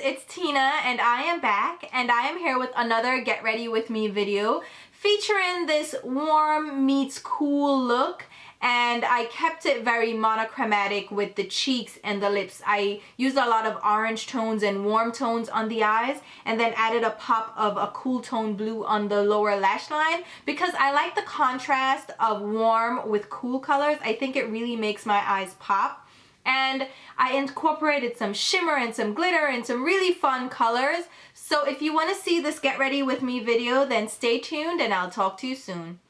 it's Tina and I am back and I am here with another Get Ready With Me video featuring this warm meets cool look, and I kept it very monochromatic with the cheeks and the lips. I used a lot of orange tones and warm tones on the eyes and then added a pop of a cool tone blue on the lower lash line because I like the contrast of warm with cool colors. I think it really makes my eyes pop. And I incorporated some shimmer and some glitter and some really fun colors. So if you want to see this Get Ready With Me video, then stay tuned and I'll talk to you soon.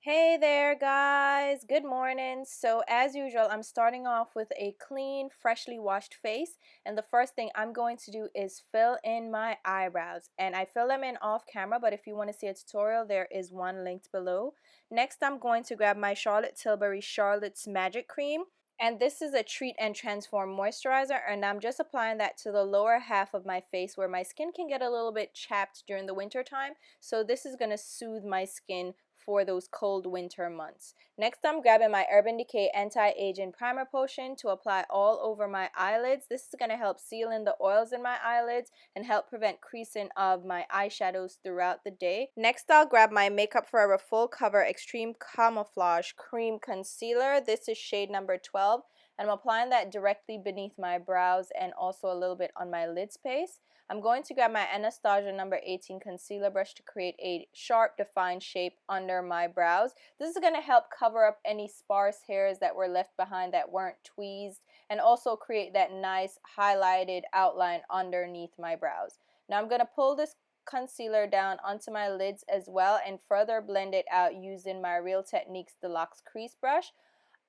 Hey there guys, good morning. So as usual, I'm starting off with a clean, freshly washed face, and the first thing I'm going to do is fill in my eyebrows, and I fill them in off camera, but if you want to see a tutorial, there is one linked below. Next, I'm going to grab my Charlotte Tilbury Charlotte's Magic Cream, and this is a Treat and Transform moisturizer, and I'm just applying that to the lower half of my face where my skin can get a little bit chapped during the winter time. So this is going to soothe my skin for those cold winter months. Next, I'm grabbing my Urban Decay Anti-Aging Primer Potion to apply all over my eyelids. This is going to help seal in the oils in my eyelids and help prevent creasing of my eyeshadows throughout the day. Next, I'll grab my Makeup Forever Full Cover Extreme Camouflage Cream Concealer. This is shade number 12, and I'm applying that directly beneath my brows and also a little bit on my lid space. I'm going to grab my Anastasia number 18 concealer brush to create a sharp defined shape under my brows. This is going to help cover up any sparse hairs that were left behind that weren't tweezed, and also create that nice highlighted outline underneath my brows. Now I'm going to pull this concealer down onto my lids as well and further blend it out using my Real Techniques Deluxe Crease Brush.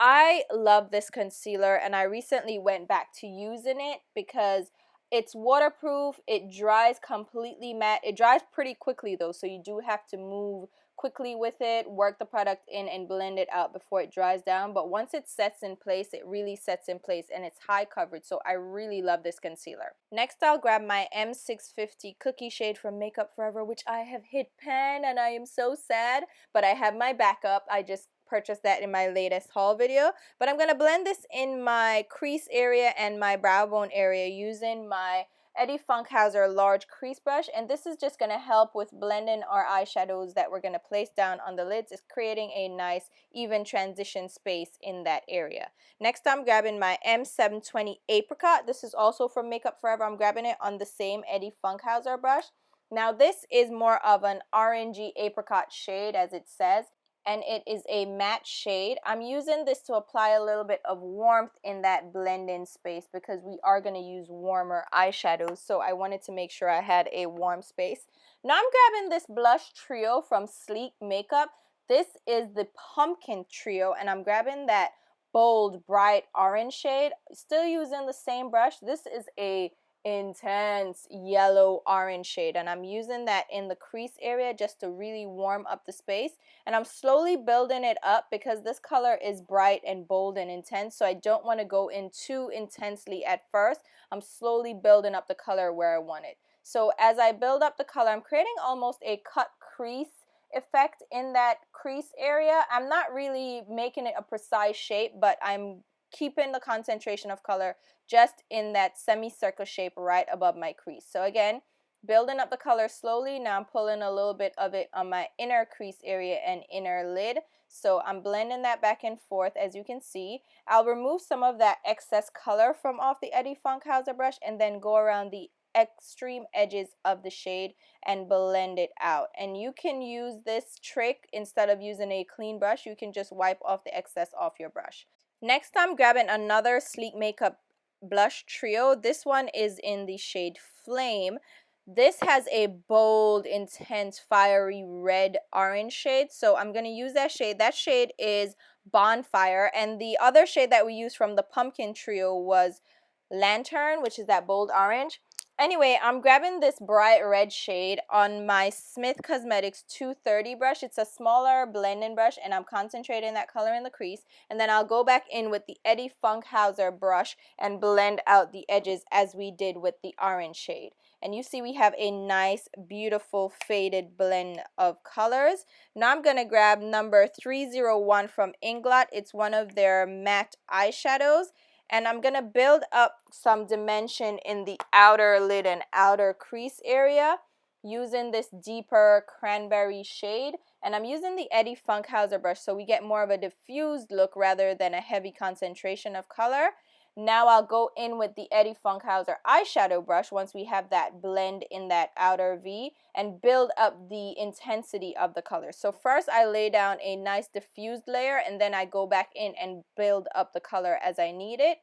I love this concealer, and I recently went back to using it because it's waterproof, it dries completely matte. It dries pretty quickly though, so you do have to move quickly with it, work the product in and blend it out before it dries down. But once it sets in place, it really sets in place, and it's high coverage, so I really love this concealer. Next, I'll grab my M650 Cookie shade from Makeup Forever, which I have hit pan and I am so sad, but I have my backup. I just purchased that in my latest haul video, but I'm going to blend this in my crease area and my brow bone area using my Eddie Funkhauser large crease brush, and this is just going to help with blending our eyeshadows that we're going to place down on the lids. It's creating a nice even transition space in that area. Next, I'm grabbing my M720 Apricot. This is also from Makeup Forever. I'm grabbing it on the same Eddie Funkhauser brush. Now this is more of an orangey apricot shade, as it says, and it is a matte shade. I'm using this to apply a little bit of warmth in that blend-in space because we are going to use warmer eyeshadows, so I wanted to make sure I had a warm space. Now I'm grabbing this blush trio from Sleek Makeup. This is the Pumpkin Trio, and I'm grabbing that bold, bright orange shade. Still using the same brush. This is a intense yellow orange shade, and I'm using that in the crease area just to really warm up the space, and I'm slowly building it up because this color is bright and bold and intense, so I don't want to go in too intensely at first. I'm slowly building up the color where I want it. So as I build up the color, I'm creating almost a cut crease effect in that crease area. I'm not really making it a precise shape, but I'm keeping the concentration of color just in that semicircle shape right above my crease. So again, building up the color slowly. Now I'm pulling a little bit of it on my inner crease area and inner lid. So I'm blending that back and forth, as you can see. I'll remove some of that excess color from off the Eddie Funkhauser brush and then go around the extreme edges of the shade and blend it out. And you can use this trick instead of using a clean brush. You can just wipe off the excess off your brush. Next, I'm grabbing another Sleek Makeup blush trio. This one is in the shade Flame. This has a bold, intense, fiery red orange shade, so I'm going to use that shade. That shade is Bonfire, and the other shade that we used from the Pumpkin Trio was Lantern, which is that bold orange. Anyway, I'm grabbing this bright red shade on my Smith Cosmetics 230 brush. It's a smaller blending brush, and I'm concentrating that color in the crease. And then I'll go back in with the Eddie Funkhauser brush and blend out the edges as we did with the orange shade. And you see we have a nice, beautiful, faded blend of colors. Now I'm going to grab number 301 from Inglot. It's one of their matte eyeshadows. And I'm gonna build up some dimension in the outer lid and outer crease area using this deeper cranberry shade. And I'm using the Eddie Funkhauser brush so we get more of a diffused look rather than a heavy concentration of color. Now I'll go in with the Eddie Funkhauser eyeshadow brush once we have that blend in that outer V and build up the intensity of the color. So first I lay down a nice diffused layer and then I go back in and build up the color as I need it.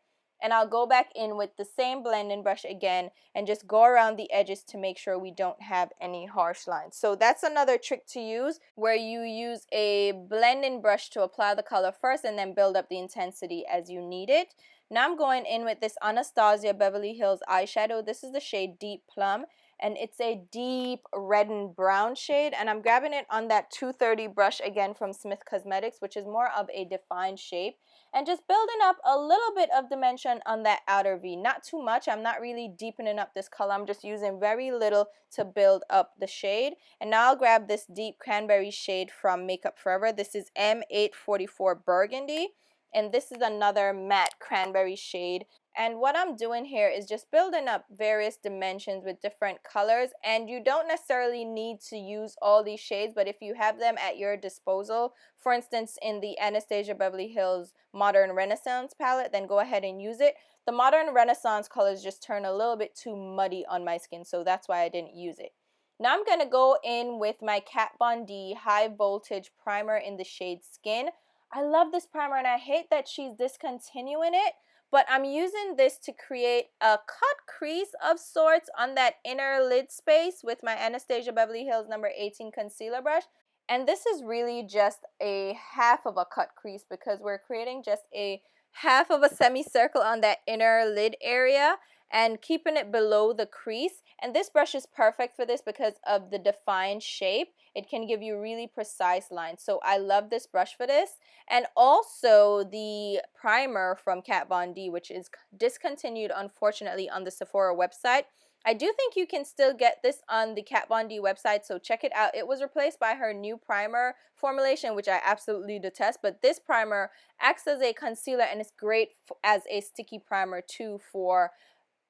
And I'll go back in with the same blending brush again and just go around the edges to make sure we don't have any harsh lines. So that's another trick to use, where you use a blending brush to apply the color first and then build up the intensity as you need it. Now I'm going in with this Anastasia Beverly Hills eyeshadow. This is the shade Deep Plum, and it's a deep red and brown shade, and I'm grabbing it on that 230 brush again from Smith Cosmetics, which is more of a defined shape, and just building up a little bit of dimension on that outer V. Not too much. I'm not really deepening up this color. I'm just using very little to build up the shade. And now I'll grab this deep cranberry shade from Makeup Forever. This is M844 Burgundy, and this is another matte cranberry shade. And what I'm doing here is just building up various dimensions with different colors, and you don't necessarily need to use all these shades, but if you have them at your disposal, for instance in the Anastasia Beverly Hills Modern Renaissance palette, then go ahead and use it. The Modern Renaissance colors just turn a little bit too muddy on my skin, so that's why I didn't use it. Now I'm going to go in with my Kat Von D High Voltage Primer in the shade Skin. I love this primer and I hate that she's discontinuing it, but I'm using this to create a cut crease of sorts on that inner lid space with my Anastasia Beverly Hills number 18 concealer brush. And this is really just a half of a cut crease because we're creating just a half of a semicircle on that inner lid area and keeping it below the crease. And this brush is perfect for this because of the defined shape. It can give you really precise lines. So I love this brush for this. And also the primer from Kat Von D, which is discontinued unfortunately on the Sephora website. I do think you can still get this on the Kat Von D website, so check it out. It was replaced by her new primer formulation, which I absolutely detest, but this primer acts as a concealer and it's great as a sticky primer too for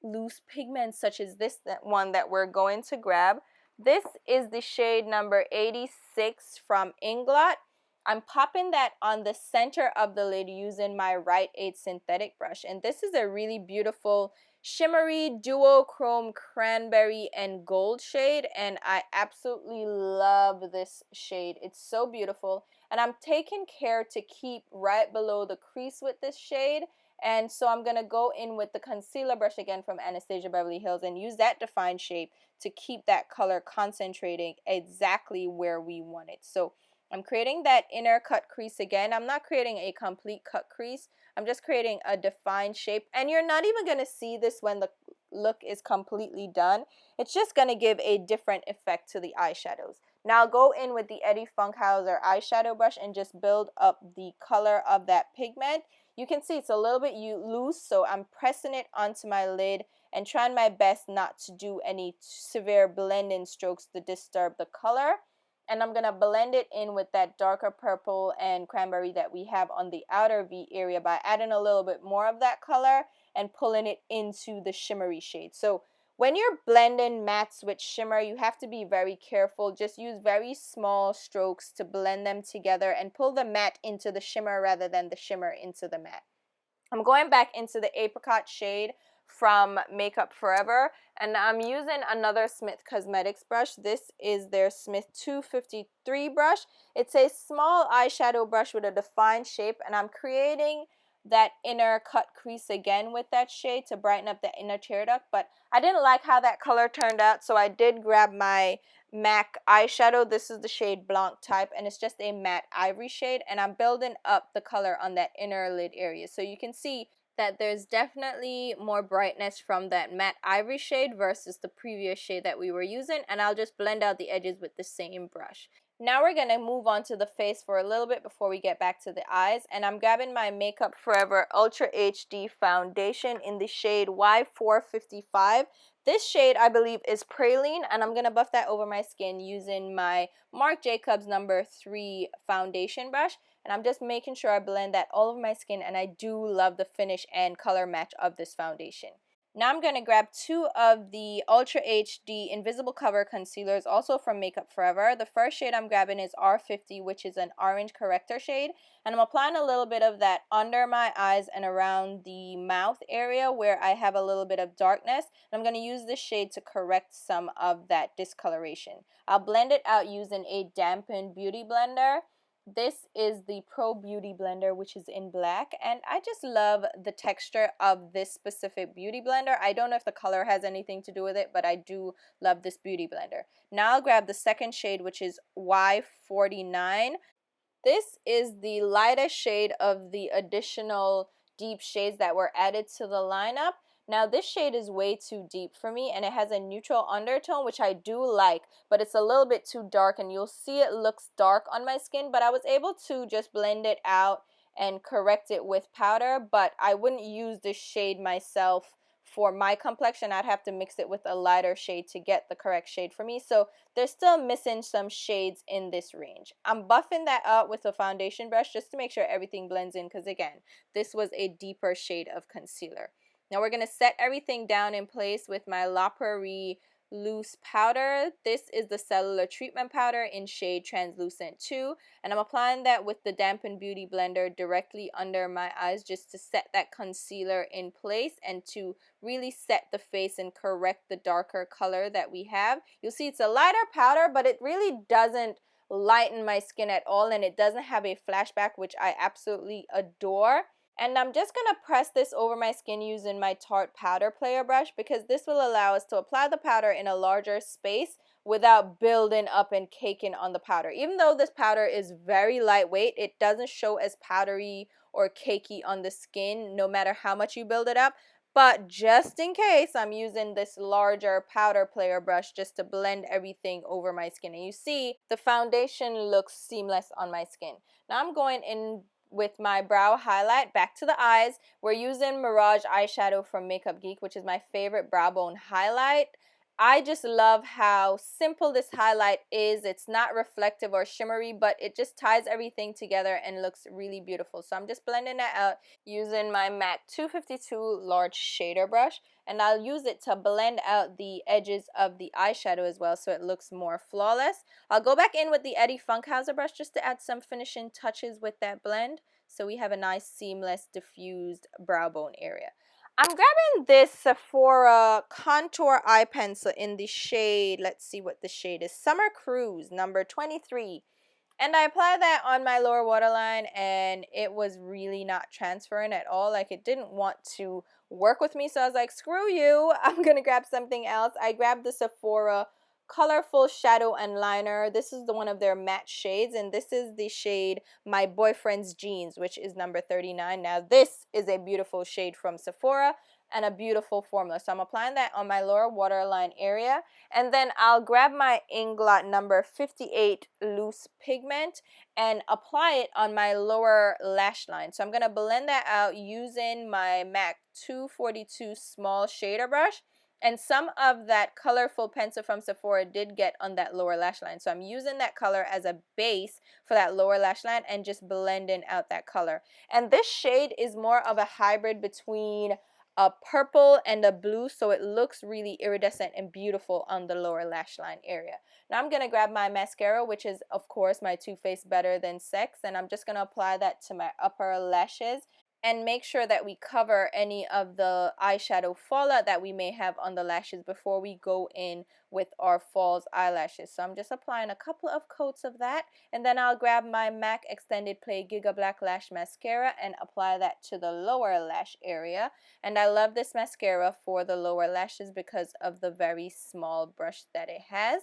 loose pigments such as this one that we're going to grab. This is the shade number 86 from Inglot. I'm popping that on the center of the lid using my Rite Aid synthetic brush, and this is a really beautiful shimmery duochrome cranberry and gold shade, and I absolutely love this shade. It's so beautiful, and I'm taking care to keep right below the crease with this shade. And so I'm going to go in with the concealer brush again from Anastasia Beverly Hills and use that defined shape to keep that color concentrating exactly where we want it. So I'm creating that inner cut crease again. I'm not creating a complete cut crease. I'm just creating a defined shape. And you're not even going to see this when the look is completely done. It's just going to give a different effect to the eyeshadows. Now I'll go in with the Eddie Funkhauser eyeshadow brush and just build up the color of that pigment. You can see it's a little bit loose, so I'm pressing it onto my lid and trying my best not to do any severe blending strokes to disturb the color. And I'm going to blend it in with that darker purple and cranberry that we have on the outer V area by adding a little bit more of that color and pulling it into the shimmery shade. So when you're blending mattes with shimmer, you have to be very careful. Just use very small strokes to blend them together and pull the matte into the shimmer rather than the shimmer into the matte. I'm going back into the apricot shade from Makeup Forever, and I'm using another Smith Cosmetics brush. This is their Smith 253 brush. It's a small eyeshadow brush with a defined shape, and I'm creating that inner cut crease again with that shade to brighten up the inner tear duct, but I didn't like how that color turned out, so I did grab my MAC eyeshadow. This is the shade Blanc type, and it's just a matte ivory shade, and I'm building up the color on that inner lid area. So you can see that there's definitely more brightness from that matte ivory shade versus the previous shade that we were using, and I'll just blend out the edges with the same brush. Now we're going to move on to the face for a little bit before we get back to the eyes, and I'm grabbing my Makeup Forever Ultra HD foundation in the shade Y455. This shade I believe is Praline, and I'm going to buff that over my skin using my Marc Jacobs number 3 foundation brush. And I'm just making sure I blend that all over my skin, and I do love the finish and color match of this foundation. Now I'm going to grab two of the Ultra HD Invisible Cover Concealers, also from Makeup Forever. The first shade I'm grabbing is R50, which is an orange corrector shade. And I'm applying a little bit of that under my eyes and around the mouth area where I have a little bit of darkness. And I'm going to use this shade to correct some of that discoloration. I'll blend it out using a dampened beauty blender. This is the Pro Beauty Blender, which is in black, and I just love the texture of this specific beauty blender. I don't know if the color has anything to do with it, but I do love this beauty blender. Now I'll grab the second shade, which is Y49. This is the lightest shade of the additional deep shades that were added to the lineup. Now this shade is way too deep for me, and it has a neutral undertone, which I do like, but it's a little bit too dark, and you'll see it looks dark on my skin, but I was able to just blend it out and correct it with powder, but I wouldn't use this shade myself for my complexion. I'd have to mix it with a lighter shade to get the correct shade for me. So they're still missing some shades in this range. I'm buffing that out with a foundation brush just to make sure everything blends in, because again, this was a deeper shade of concealer. Now we're going to set everything down in place with my La Prairie loose powder. This is the Cellular Treatment Powder in shade Translucent 2, and I'm applying that with the dampened beauty blender directly under my eyes just to set that concealer in place and to really set the face and correct the darker color that we have. You'll see it's a lighter powder, but it really doesn't lighten my skin at all, and it doesn't have a flashback, which I absolutely adore. And I'm just going to press this over my skin using my Tarte Powder Player brush, because this will allow us to apply the powder in a larger space without building up and caking on the powder. Even though this powder is very lightweight, it doesn't show as powdery or cakey on the skin no matter how much you build it up. But just in case, I'm using this larger powder player brush just to blend everything over my skin. And you see the foundation looks seamless on my skin. Now I'm going in with my brow highlight back to the eyes. We're using Mirage eyeshadow from Makeup Geek, which is my favorite brow bone highlight. I just love how simple this highlight is. It's not reflective or shimmery, but it just ties everything together and looks really beautiful. So I'm just blending that out using my MAC 252 large shader brush, and I'll use it to blend out the edges of the eyeshadow as well so it looks more flawless. I'll go back in with the Eddie Funkhauser brush just to add some finishing touches with that blend so we have a nice seamless diffused brow bone area. I'm grabbing this Sephora contour eye pencil in the shade, let's see what the shade is, Summer Cruise number 23. And I applied that on my lower waterline, and it was really not transferring at all. Like, it didn't want to work with me, so I was like, screw you, I'm gonna grab something else. I grabbed the Sephora colorful shadow and liner. This is the one of their matte shades, and this is the shade My Boyfriend's Jeans, which is number 39. Now this is a beautiful shade from Sephora and a beautiful formula, so I'm applying that on my lower waterline area, and then I'll grab my Inglot number 58 loose pigment and apply it on my lower lash line. So I'm going to blend that out using my MAC 242 small shader brush. And some of that colorful pencil from Sephora did get on that lower lash line. So I'm using that color as a base for that lower lash line and just blending out that color. And this shade is more of a hybrid between a purple and a blue, so it looks really iridescent and beautiful on the lower lash line area. Now I'm going to grab my mascara, which is, of course, my Too Faced Better Than Sex, and I'm just going to apply that to my upper lashes and make sure that we cover any of the eyeshadow fallout that we may have on the lashes before we go in with our false eyelashes. So I'm just applying a couple of coats of that, and then I'll grab my MAC Extended Play Giga Black Lash Mascara and apply that to the lower lash area. And I love this mascara for the lower lashes because of the very small brush that it has.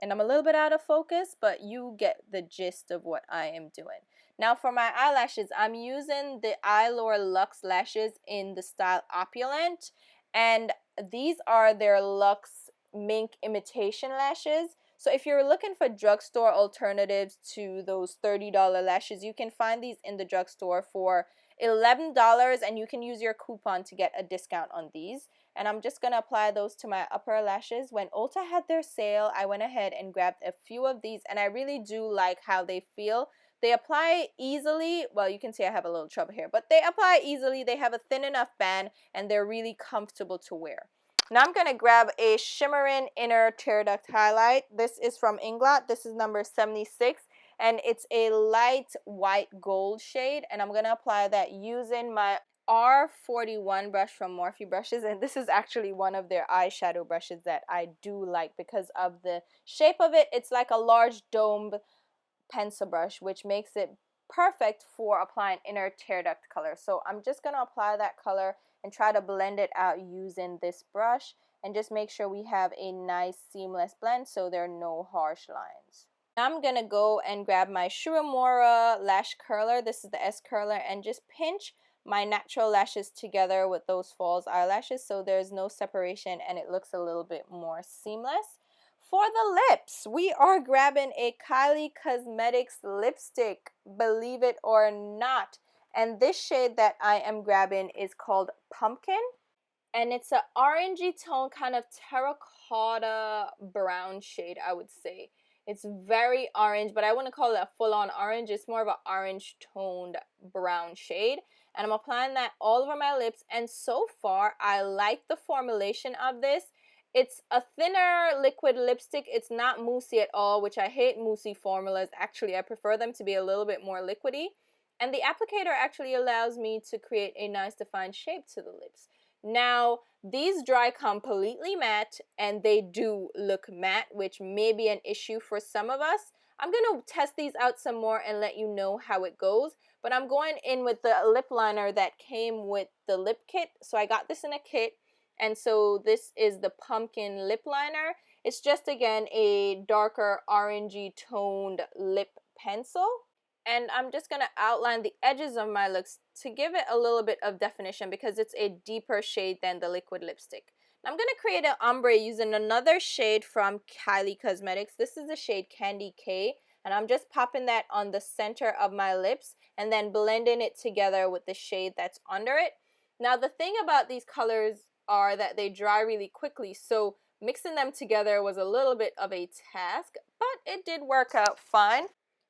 And I'm a little bit out of focus, but you get the gist of what I am doing. Now for my eyelashes, I'm using the Eyelure Luxe lashes in the style Opulent, and these are their Luxe Mink Imitation lashes. So if you're looking for drugstore alternatives to those $30 lashes, you can find these in the drugstore for $11, and you can use your coupon to get a discount on these. And I'm just going to apply those to my upper lashes. When Ulta had their sale, I went ahead and grabbed a few of these, and I really do like how they feel. They apply easily. Well, you can see I have a little trouble here, but they apply easily. They have a thin enough band, and they're really comfortable to wear. Now I'm going to grab a shimmering inner tear duct highlight. This is from Inglot. This is number 76, and it's a light white gold shade, and I'm going to apply that using my R41 brush from Morphe Brushes, and this is actually one of their eyeshadow brushes that I do like because of the shape of it. It's like a large domed pencil brush, which makes it perfect for applying inner tear duct color. So I'm just going to apply that color and try to blend it out using this brush, and just make sure we have a nice seamless blend so there are no harsh lines. Now I'm going to go and grab my Shuramura lash curler. This is the S curler, and just pinch my natural lashes together with those false eyelashes so there's no separation and it looks a little bit more seamless. For the lips, we are grabbing a Kylie Cosmetics lipstick, believe it or not. And this shade that I am grabbing is called Pumpkin. And it's an orangey tone, kind of terracotta brown shade, I would say. It's very orange, but I wouldn't call it a full-on orange. It's more of an orange toned brown shade. And I'm applying that all over my lips. And so far, I like the formulation of this. It's a thinner liquid lipstick. It's not moussey at all, which I hate moussey formulas. Actually, I prefer them to be a little bit more liquidy. And the applicator actually allows me to create a nice defined shape to the lips. Now, these dry completely matte, and they do look matte, which may be an issue for some of us. I'm going to test these out some more and let you know how it goes. But I'm going in with the lip liner that came with the lip kit. So I got this in a kit. And so this is the Pumpkin lip liner. It's just, again, a darker orangey toned lip pencil. And I'm just going to outline the edges of my lips to give it a little bit of definition because it's a deeper shade than the liquid lipstick. Now I'm going to create an ombre using another shade from Kylie Cosmetics. This is the shade Candy K. And I'm just popping that on the center of my lips and then blending it together with the shade that's under it. Now the thing about these colors are that they dry really quickly, so mixing them together was a little bit of a task, but it did work out fine.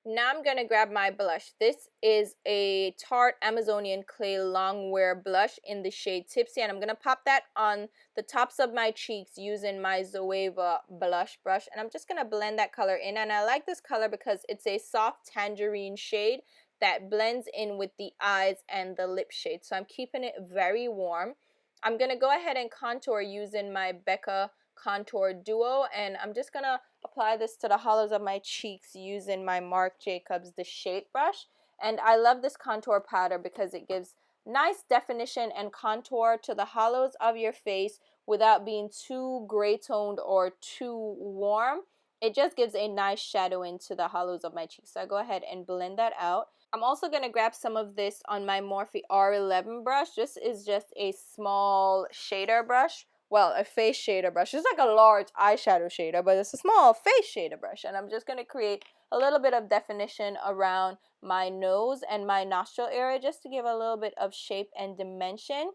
Now I'm going to grab my blush. This is a Tarte Amazonian Clay Longwear blush in the shade Tipsy, and I'm going to pop that on the tops of my cheeks using my Zoeva blush brush, and I'm just going to blend that color in. And I like this color because it's a soft tangerine shade that blends in with the eyes and the lip shade, so I'm keeping it very warm. I'm going to go ahead and contour using my Becca Contour Duo, and I'm just going to apply this to the hollows of my cheeks using my Marc Jacobs The Shape brush. And I love this contour powder because it gives nice definition and contour to the hollows of your face without being too gray toned or too warm. It just gives a nice shadow into the hollows of my cheeks. So I go ahead and blend that out. I'm also going to grab some of this on my Morphe R11 brush. This is just a small shader brush. Well, a face shader brush. It's like a large eyeshadow shader, but it's a small face shader brush. And I'm just going to create a little bit of definition around my nose and my nostril area just to give a little bit of shape and dimension.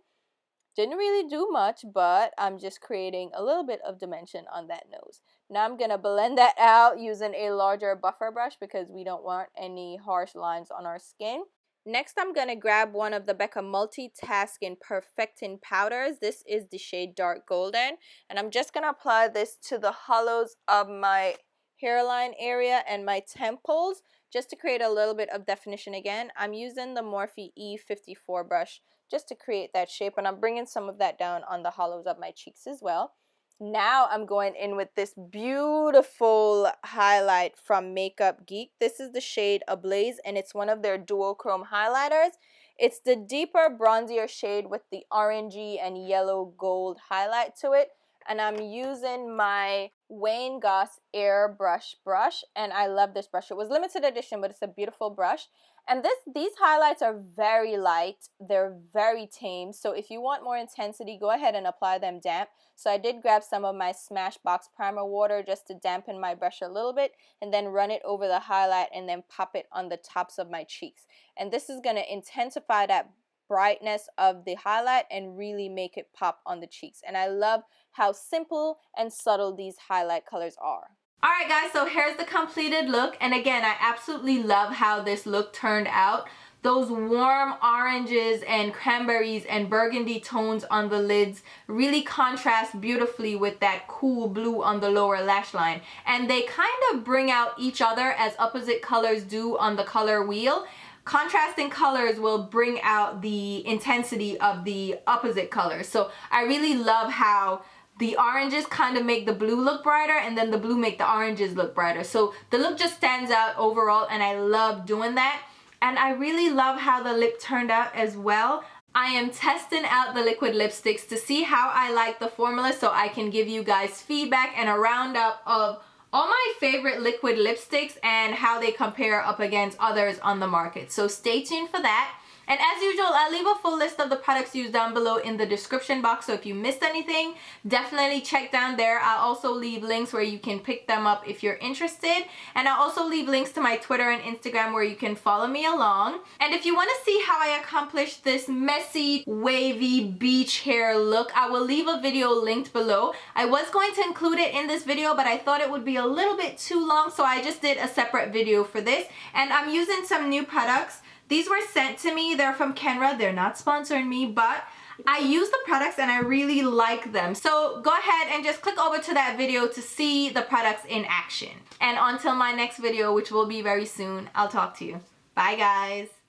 Didn't really do much, but I'm just creating a little bit of dimension on that nose. Now I'm going to blend that out using a larger buffer brush because we don't want any harsh lines on our skin. Next, I'm going to grab one of the Becca Multitasking Perfecting Powders. This is the shade Dark Golden. And I'm just going to apply this to the hollows of my hairline area and my temples just to create a little bit of definition again. I'm using the Morphe E54 brush just to create that shape. And I'm bringing some of that down on the hollows of my cheeks as well. Now I'm going in with this beautiful highlight from Makeup Geek. This is the shade Ablaze, and it's one of their duochrome highlighters. It's the deeper bronzier shade with the orangey and yellow gold highlight to it. And I'm using my Wayne Goss Airbrush brush, and I love this brush. It was limited edition, but it's a beautiful brush. And these highlights are very light. They're very tame. So if you want more intensity, go ahead and apply them damp. So I did grab some of my Smashbox primer water just to dampen my brush a little bit, and then run it over the highlight and then pop it on the tops of my cheeks. And this is going to intensify that brightness of the highlight and really make it pop on the cheeks. And I love how simple and subtle these highlight colors are. Alright guys, so here's the completed look, and again, I absolutely love how this look turned out. Those warm oranges and cranberries and burgundy tones on the lids really contrast beautifully with that cool blue on the lower lash line. And they kind of bring out each other as opposite colors do on the color wheel. Contrasting colors will bring out the intensity of the opposite colors. So I really love how the oranges kind of make the blue look brighter, and then the blue make the oranges look brighter. So the look just stands out overall, and I love doing that. And I really love how the lip turned out as well. I am testing out the liquid lipsticks to see how I like the formula so I can give you guys feedback and a roundup of all my favorite liquid lipsticks and how they compare up against others on the market. So stay tuned for that. And as usual, I'll leave a full list of the products used down below in the description box, so if you missed anything, definitely check down there. I'll also leave links where you can pick them up if you're interested, and I'll also leave links to my Twitter and Instagram where you can follow me along. And if you want to see how I accomplished this messy, wavy beach hair look, I will leave a video linked below. I was going to include it in this video, but I thought it would be a little bit too long, so I just did a separate video for this. And I'm using some new products. These were sent to me. They're from Kenra. They're not sponsoring me, but I use the products and I really like them. So go ahead and just click over to that video to see the products in action. And until my next video, which will be very soon, I'll talk to you. Bye guys.